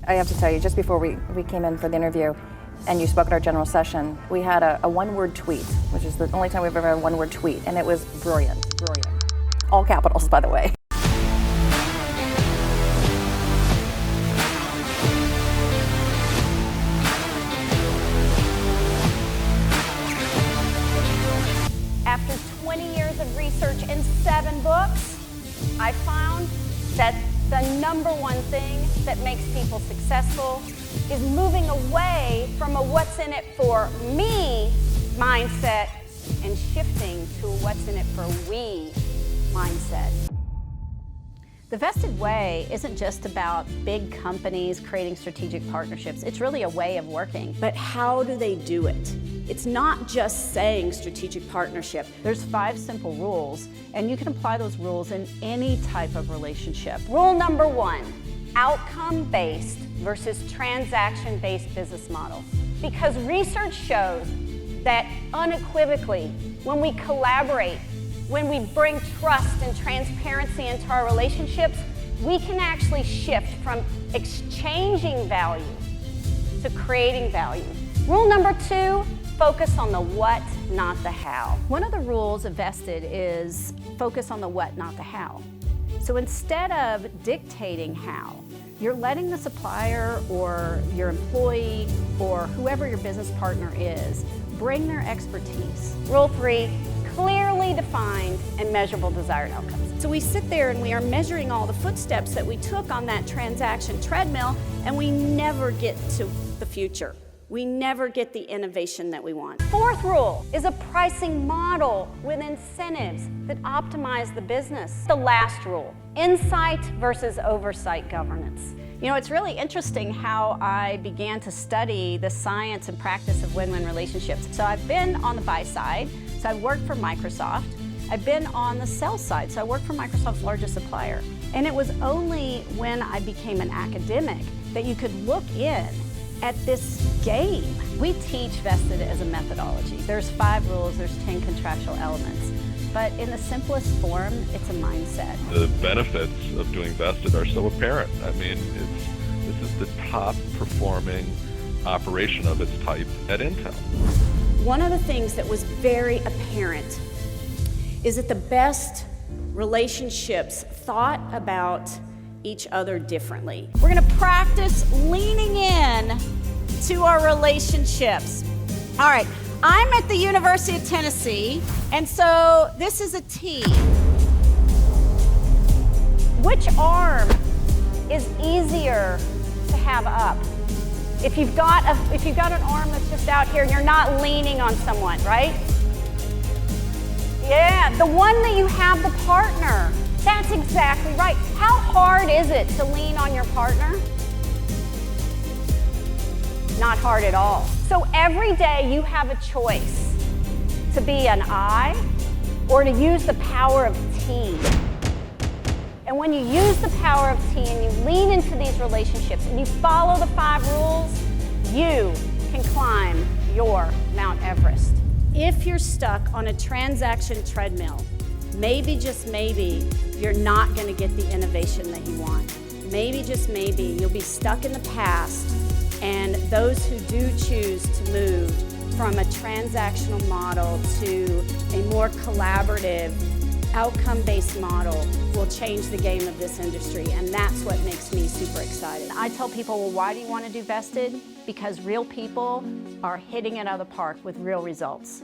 I have to tell you, just before we came in for the interview and you spoke at our general session, we had a one-word tweet, which is the only time we've ever had a one-word tweet, and it was brilliant, brilliant. All capitals, by the way. After 20 years of research and 7 books, I found that the number one thing that makes people successful is moving away from a what's in it for me mindset and shifting to a what's in it for we mindset. The vested way isn't just about big companies creating strategic partnerships. It's really a way of working. But how do they do it? It's not just saying strategic partnership. There's 5 simple rules, and you can apply those rules in any type of relationship. Rule number 1, outcome-based versus transaction-based business model. Because research shows that unequivocally, when we collaborate, when we bring trust and transparency into our relationships, we can actually shift from exchanging value to creating value. Rule number 2, focus on the what, not the how. One of the rules of vested is focus on the what, not the how. So instead of dictating how, you're letting the supplier or your employee or whoever your business partner is bring their expertise. Rule 3, clearly defined and measurable desired outcomes. So we sit there and we are measuring all the footsteps that we took on that transaction treadmill, and we never get to the future. We never get the innovation that we want. 4th rule is a pricing model with incentives that optimize the business. The last rule, insight versus oversight governance. You know, it's really interesting how I began to study the science and practice of win-win relationships. So I've been on the buy side, so I've worked for Microsoft. I've been on the sell side, so I worked for Microsoft's largest supplier. And it was only when I became an academic that you could look in at this game. We teach vested as a methodology. There's 5 rules, there's 10 contractual elements. But in the simplest form, it's a mindset. The benefits of doing vested are so apparent. I mean, this is the top performing operation of its type at Intel. One of the things that was very apparent is that the best relationships thought about each other differently. We're going to practice leaning in to our relationships. All right, I'm at the University of Tennessee, and so this is a T. Which arm is easier to have up? If you've got an arm that's just out here and you're not leaning on someone, right? Yeah, the one that you have the partner. That's exactly right. How hard is it to lean on your partner? Not hard at all. So every day you have a choice to be an I or to use the power of T. And when you use the power of T and you lean into these relationships and you follow the 5 rules, you can climb your Mount Everest. If you're stuck on a transaction treadmill, maybe, just maybe, you're not going to get the innovation that you want. Maybe, just maybe, you'll be stuck in the past, and those who do choose to move from a transactional model to a more collaborative, outcome-based model will change the game of this industry, and that's what makes me super excited. I tell people, well, why do you want to do vested? Because real people are hitting it out of the park with real results.